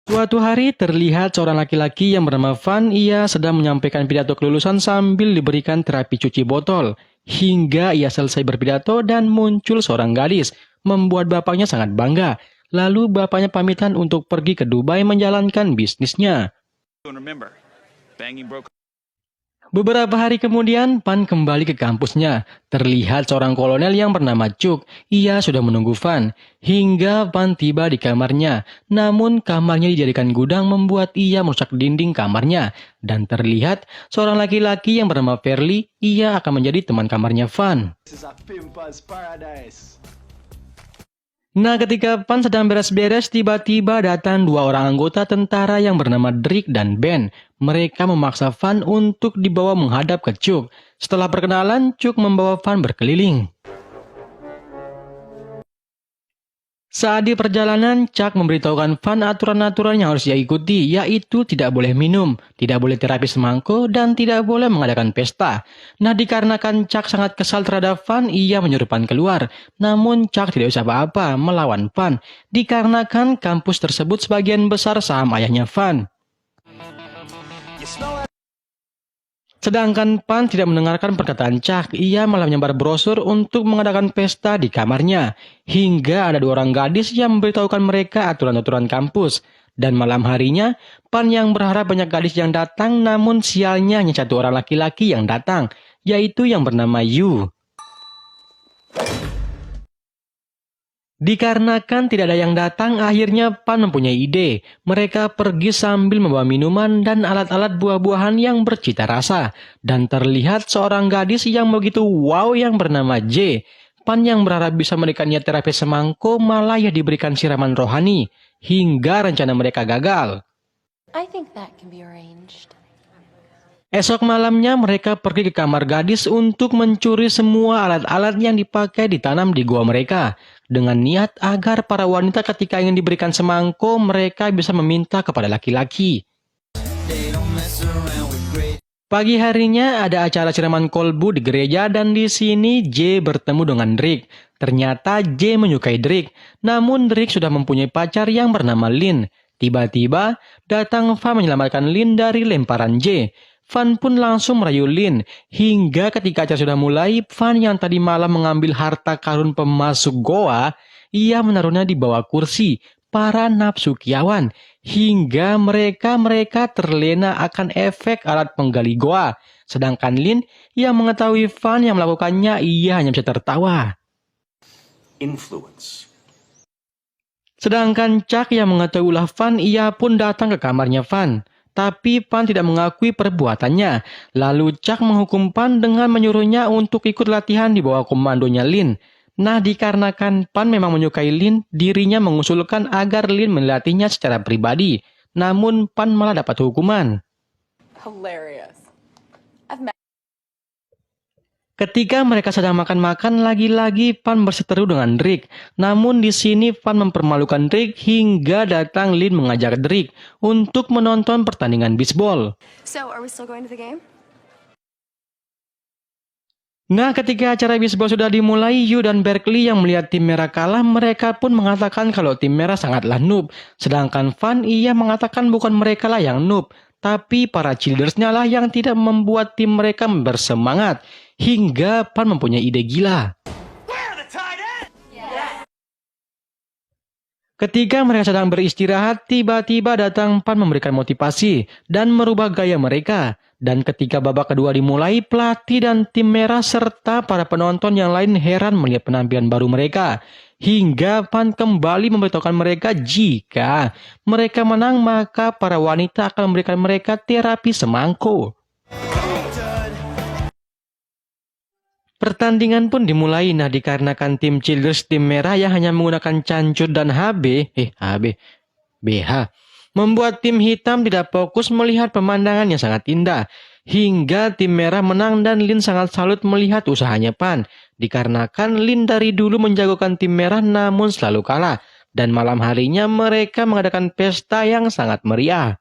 Suatu hari terlihat seorang laki-laki yang bernama Van. Ia sedang menyampaikan pidato kelulusan sambil diberikan terapi cuci botol. Hingga ia selesai berpidato dan muncul seorang gadis, membuat bapaknya sangat bangga. Lalu bapaknya pamitan untuk pergi ke Dubai menjalankan bisnisnya. Beberapa hari kemudian, Van kembali ke kampusnya. Terlihat seorang kolonel yang bernama Chuck. Ia sudah menunggu Van. Hingga Van tiba di kamarnya. Namun kamarnya dijadikan gudang membuat ia merusak dinding kamarnya. Dan terlihat seorang laki-laki yang bernama Verly. Ia akan menjadi teman kamarnya Van. Nah, ketika Van sedang beres-beres, tiba-tiba datang dua orang anggota tentara yang bernama Drake dan Ben. Mereka memaksa Van untuk dibawa menghadap ke Chuck. Setelah perkenalan, Chuck membawa Van berkeliling. Saat di perjalanan, Chuck memberitahukan Van aturan-aturan yang harus ia ikuti, yaitu tidak boleh minum, tidak boleh terapi semangko, dan tidak boleh mengadakan pesta. Nah, dikarenakan Chuck sangat kesal terhadap Van, ia menyuruh Van keluar. Namun, Chuck tidak bisa apa-apa melawan Van, dikarenakan kampus tersebut sebagian besar saham ayahnya Van. Sedangkan Van tidak mendengarkan perkataan Chuck, ia malah menyebar brosur untuk mengadakan pesta di kamarnya. Hingga ada dua orang gadis yang memberitahukan mereka aturan-aturan kampus. Dan malam harinya, Van yang berharap banyak gadis yang datang, namun sialnya hanya satu orang laki-laki yang datang, yaitu yang bernama Yu. Dikarenakan tidak ada yang datang, akhirnya Van mempunyai ide. Mereka pergi sambil membawa minuman dan alat-alat buah-buahan yang bercita rasa. Dan terlihat seorang gadis yang begitu wow yang bernama J. Van yang berharap bisa memberikannya terapi semangko malah ia diberikan siraman rohani. Hingga rencana mereka gagal. I think that can be arranged. Esok malamnya mereka pergi ke kamar gadis untuk mencuri semua alat-alat yang dipakai ditanam di gua mereka. Dengan niat agar para wanita ketika ingin diberikan semangko, mereka bisa meminta kepada laki-laki. Pagi harinya ada acara siraman kolbu di gereja dan di sini J bertemu dengan Drake. Ternyata J menyukai Drake, namun Drake sudah mempunyai pacar yang bernama Lin. Tiba-tiba datang Van menyelamatkan Lin dari lemparan J. Van pun langsung merayu Lin, hingga ketika acara sudah mulai, Van yang tadi malam mengambil harta karun pemasuk goa, ia menaruhnya di bawah kursi para nafsukiawan, hingga mereka terlena akan efek alat penggali goa. Sedangkan Lin yang mengetahui Van yang melakukannya, ia hanya bisa tertawa. Influence. Sedangkan Chuck yang mengetahui ulah Van, ia pun datang ke kamarnya Van. Tapi Van tidak mengakui perbuatannya. Lalu Chuck menghukum Van dengan menyuruhnya untuk ikut latihan di bawah komandonya Lin. Nah, dikarenakan Van memang menyukai Lin, dirinya mengusulkan agar Lin melatihnya secara pribadi. Namun Van malah dapat hukuman. Hilarious. Ketika mereka sedang makan-makan, lagi-lagi Van berseteru dengan Drake. Namun di sini Van mempermalukan Drake hingga datang Lin mengajak Drake untuk menonton pertandingan bisbol. So, are we still going to the game? Nah, ketika acara bisbol sudah dimulai, Yu dan Berkeley yang melihat tim merah kalah, mereka pun mengatakan kalau tim merah sangatlah noob. Sedangkan Van, ia mengatakan bukan mereka lah yang noob, tapi para cheerleadersnya lah yang tidak membuat tim mereka bersemangat. Hingga Van mempunyai ide gila. Ketika mereka sedang beristirahat, tiba-tiba datang Van memberikan motivasi dan merubah gaya mereka. Dan ketika babak kedua dimulai, pelatih dan tim merah serta para penonton yang lain heran melihat penampilan baru mereka. Hingga Van kembali memberitahukan mereka jika mereka menang maka para wanita akan memberikan mereka terapi semangko. Pertandingan pun dimulai. Nah, dikarenakan tim cheerleaders tim merah yang hanya menggunakan cancut dan BH, membuat tim hitam tidak fokus melihat pemandangan yang sangat indah. Hingga tim merah menang dan Lin sangat salut melihat usahanya Van. Dikarenakan Lin dari dulu menjagokan tim merah namun selalu kalah. Dan malam harinya mereka mengadakan pesta yang sangat meriah.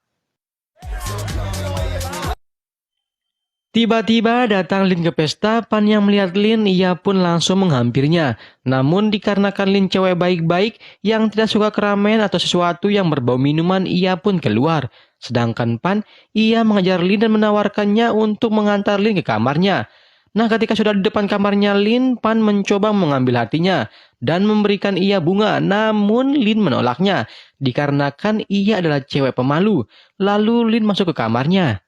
Tiba-tiba datang Lin ke pesta. Pan yang melihat Lin, ia pun langsung menghampirnya. Namun dikarenakan Lin cewek baik-baik yang tidak suka keramaian atau sesuatu yang berbau minuman, ia pun keluar. Sedangkan Pan, ia mengejar Lin dan menawarkannya untuk mengantar Lin ke kamarnya. Nah, ketika sudah di depan kamarnya Lin, Pan mencoba mengambil hatinya dan memberikan ia bunga. Namun Lin menolaknya dikarenakan ia adalah cewek pemalu. Lalu Lin masuk ke kamarnya.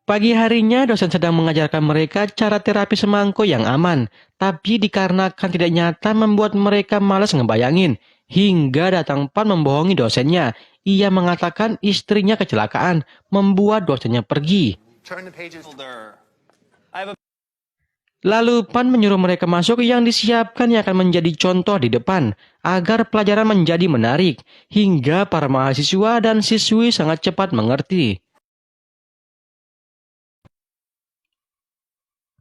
Pagi harinya dosen sedang mengajarkan mereka cara terapi semangko yang aman. Tapi dikarenakan tidak nyata membuat mereka malas ngebayangin. Hingga datang Pan membohongi dosennya. Ia mengatakan istrinya kecelakaan, membuat dosennya pergi. Lalu Pan menyuruh mereka masuk yang disiapkan yang akan menjadi contoh di depan. Agar pelajaran menjadi menarik. Hingga para mahasiswa dan siswi sangat cepat mengerti.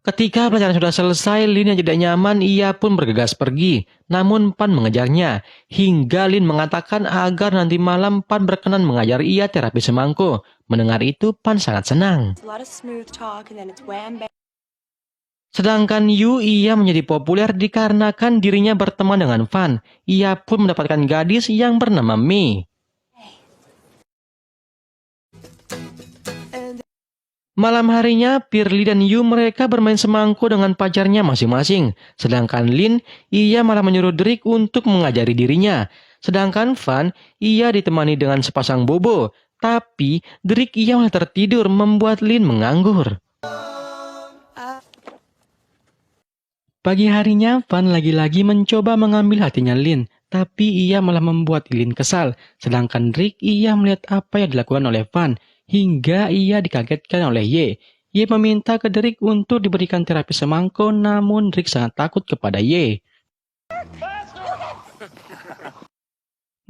Ketika pelajaran sudah selesai, Lin yang tidak nyaman, ia pun bergegas pergi. Namun Pan mengejarnya, hingga Lin mengatakan agar nanti malam Pan berkenan mengajari ia terapi semangko. Mendengar itu, Pan sangat senang. A lot of smooth talk and then it's wham bam. Sedangkan Yu, ia menjadi populer dikarenakan dirinya berteman dengan Fan. Ia pun mendapatkan gadis yang bernama Mei. Malam harinya, Pirli dan Yu mereka bermain semangko dengan pacarnya masing-masing. Sedangkan Lin, ia malah menyuruh Drake untuk mengajari dirinya. Sedangkan Fan, ia ditemani dengan sepasang bobo. Tapi, Drake ia malah tertidur membuat Lin menganggur. Pagi harinya, Fan lagi-lagi mencoba mengambil hatinya Lin. Tapi ia malah membuat Lin kesal. Sedangkan Drake, ia melihat apa yang dilakukan oleh Fan. Hingga ia dikagetkan oleh Ye. Ye meminta ke Drake untuk diberikan terapi semangko, namun Drake sangat takut kepada Ye.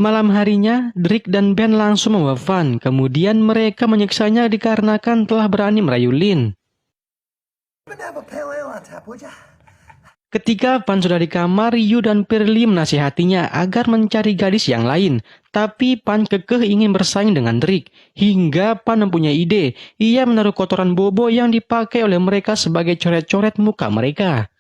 Malam harinya, Drake dan Ben langsung membawa Fan. Kemudian mereka menyiksanya dikarenakan telah berani merayu Lin. Ketika Pan sudah di kamar, Yu dan Pirli menasihatinya agar mencari gadis yang lain. Tapi Pan kekeh ingin bersaing dengan Drake. Hingga Pan mempunyai ide. Ia menaruh kotoran bobo yang dipakai oleh mereka sebagai coret-coret muka mereka.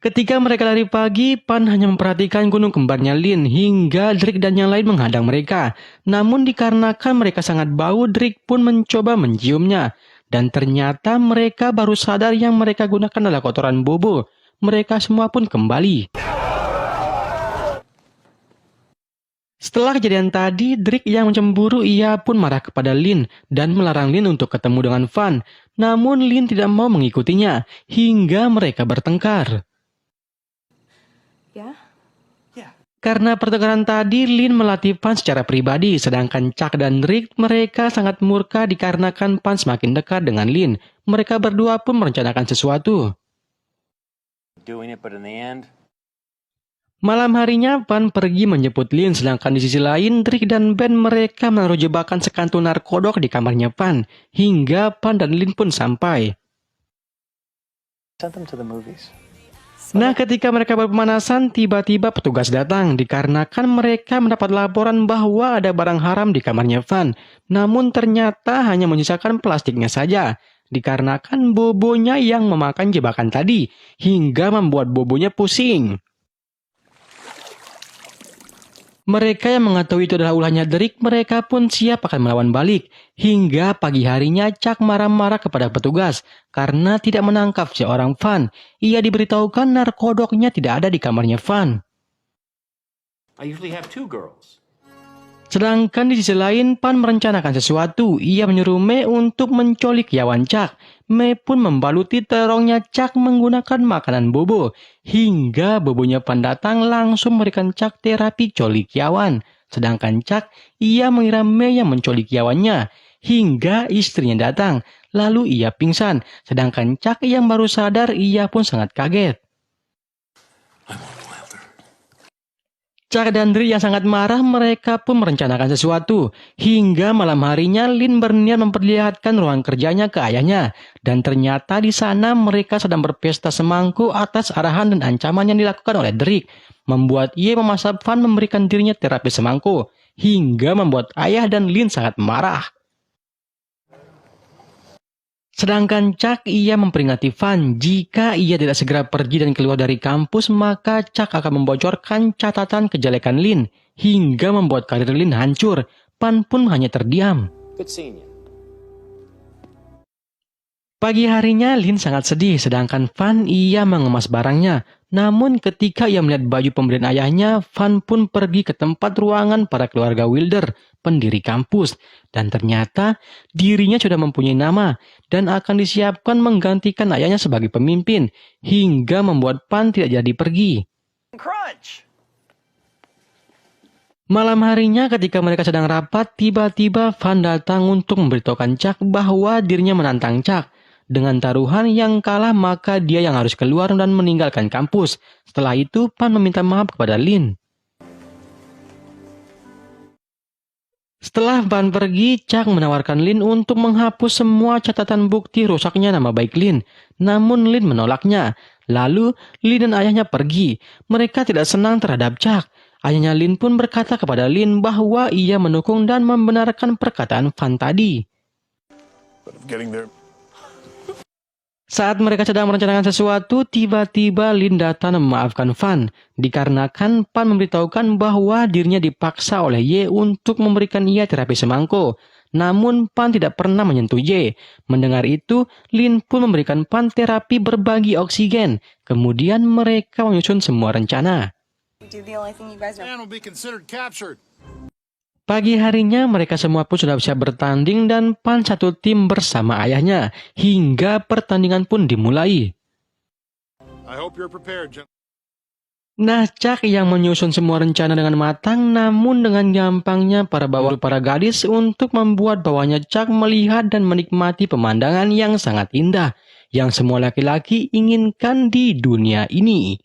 Ketika mereka lari pagi, Pan hanya memperhatikan gunung kembarnya Lin. Hingga Drake dan yang lain menghadang mereka. Namun dikarenakan mereka sangat bau, Drake pun mencoba menciumnya. Dan ternyata mereka baru sadar yang mereka gunakan adalah kotoran bobo. Mereka semua pun kembali. Setelah kejadian tadi, Drake yang mencemburu, ia pun marah kepada Lin dan melarang Lin untuk ketemu dengan Fan. Namun Lin tidak mau mengikutinya, hingga mereka bertengkar. Yeah? Karena pertengkaran tadi, Lin melatih Pan secara pribadi, sedangkan Chuck dan Drake mereka sangat murka dikarenakan Pan semakin dekat dengan Lin. Mereka berdua pun merencanakan sesuatu. Malam harinya, Pan pergi menjemput Lin, sedangkan di sisi lain, Drake dan Ben mereka menaruh jebakan sekantung narkodok di kamarnya Pan, hingga Pan dan Lin pun sampai. Nah, ketika mereka berpemanasan, tiba-tiba petugas datang dikarenakan mereka mendapat laporan bahwa ada barang haram di kamarnya Van. Namun ternyata hanya menyisakan plastiknya saja, dikarenakan bobonya yang memakan jebakan tadi, hingga membuat bobonya pusing. Mereka yang mengetahui itu adalah ulahnya Drake, mereka pun siap akan melawan balik. Hingga pagi harinya Chuck marah-marah kepada petugas karena tidak menangkap seorang Van. Ia diberitahukan narkodoknya tidak ada di kamarnya Van. Sedangkan di sisi lain, Pan merencanakan sesuatu. Ia menyuruh Mei untuk menculik Yawan Chuck. Mei pun membaluti terongnya Chuck menggunakan makanan bobo. Hingga bobonya Pan datang langsung memberikan Chuck terapi colik Yawan. Sedangkan Chuck, ia mengira Mei yang menculik Yawannya. Hingga istrinya datang. Lalu ia pingsan. Sedangkan Chuck yang baru sadar, ia pun sangat kaget. Chuck dan Drake yang sangat marah, mereka pun merencanakan sesuatu. Hingga malam harinya, Lin berniat memperlihatkan ruang kerjanya ke ayahnya. Dan ternyata di sana mereka sedang berpesta semangko atas arahan dan ancaman yang dilakukan oleh Drake. membuat Ye memaksa Van memberikan dirinya terapi semangko, hingga membuat ayah dan Lin sangat marah. Sedangkan Chuck ia memperingati Van jika ia tidak segera pergi dan keluar dari kampus, maka Chuck akan membocorkan catatan kejelekan Lin, hingga membuat karir Lin hancur. Van pun hanya terdiam. Good seeing you. Pagi harinya Lin sangat sedih, sedangkan Van ia mengemas barangnya. Namun ketika ia melihat baju pemberian ayahnya, Van pun pergi ke tempat ruangan para keluarga Wilder, pendiri kampus. Dan ternyata dirinya sudah mempunyai nama dan akan disiapkan menggantikan ayahnya sebagai pemimpin, hingga membuat Van tidak jadi pergi. Crunch! Malam harinya ketika mereka sedang rapat, tiba-tiba Van datang untuk memberitahukan Chuck bahwa dirinya menantang Chuck. Dengan taruhan yang kalah, maka dia yang harus keluar dan meninggalkan kampus. Setelah itu, Van meminta maaf kepada Lin. Setelah Van pergi, Chuck menawarkan Lin untuk menghapus semua catatan bukti rusaknya nama baik Lin. Namun Lin menolaknya. Lalu, Lin dan ayahnya pergi. Mereka tidak senang terhadap Chuck. Ayahnya Lin pun berkata kepada Lin bahwa ia mendukung dan membenarkan perkataan Van tadi. Saat mereka sedang merencanakan sesuatu, tiba-tiba Lin datang memaafkan Van, dikarenakan Van memberitahukan bahwa dirinya dipaksa oleh Ye untuk memberikan ia terapi semangko. Namun Van tidak pernah menyentuh Ye. Mendengar itu, Lin pun memberikan Van terapi berbagi oksigen. Kemudian mereka menyusun semua rencana. Do the only thing you guys are. Man will be considered captured. Pagi harinya mereka semua pun sudah siap bertanding dan Van satu tim bersama ayahnya, hingga pertandingan pun dimulai. I hope you're prepared, Jim. Nah, Chuck yang menyusun semua rencana dengan matang, namun dengan gampangnya para gadis untuk membuat bawahnya Chuck melihat dan menikmati pemandangan yang sangat indah, yang semua laki-laki inginkan di dunia ini.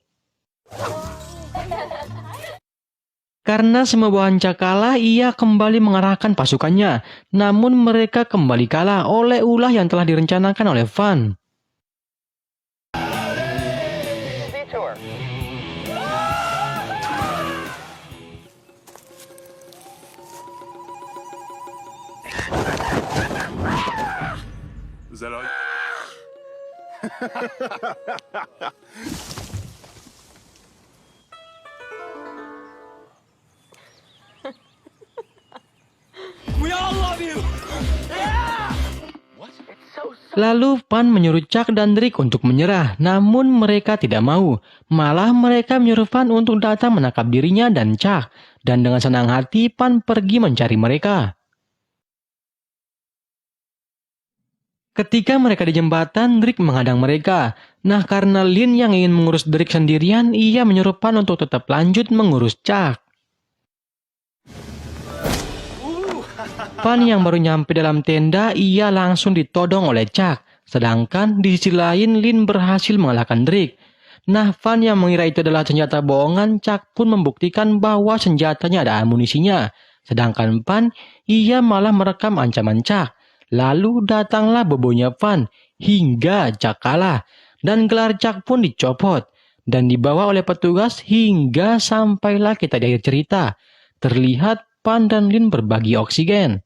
Karena semua bawahan Chuck kalah, ia kembali mengarahkan pasukannya. Namun mereka kembali kalah oleh ulah yang telah direncanakan oleh Van. Is that all? We all love you! Lalu Van menyuruh Chuck dan Rick untuk menyerah, namun mereka tidak mau. Malah mereka menyuruh Van untuk datang menangkap dirinya dan Chuck. Dan dengan senang hati Van pergi mencari mereka. Ketika mereka di jembatan, Rick menghadang mereka. Nah, karena Lin yang ingin mengurus Rick sendirian, ia menyuruh Van untuk tetap lanjut mengurus Chuck. Van yang baru nyampe dalam tenda, ia langsung ditodong oleh Chuck. Sedangkan di sisi lain, Lin berhasil mengalahkan Rick. Nah, Van yang mengira itu adalah senjata bohongan, Chuck pun membuktikan bahwa senjatanya ada amunisinya. Sedangkan Van, ia malah merekam ancaman Chuck. Lalu datanglah bobonya Van, hingga Chuck kalah. Dan gelar Chuck pun dicopot. Dan dibawa oleh petugas hingga sampailah kita di akhir cerita. Terlihat Van dan Lin berbagi oksigen.